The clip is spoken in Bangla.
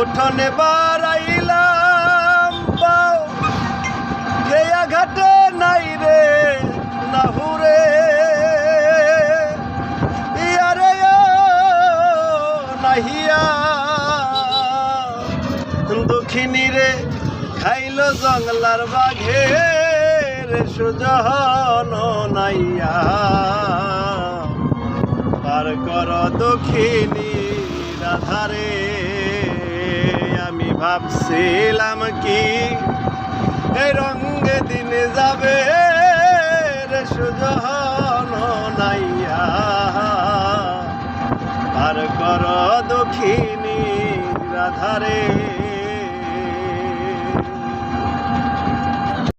উঠোনে বাড়াইলাম পাও খেয়া ঘাটে নাই রে নাহুরে ইয়ারে নাহিয়া দুঃখিনী রে খাইল জঙ্গলার বাঘে রে সুজন নাইয়া পার কর দক্ষিণী রাধারে আমি ভাবছিলাম কি এই রঙে দিনে যাবে রে সুজন নাইয়া পার কর দক্ষিণী রাধারে।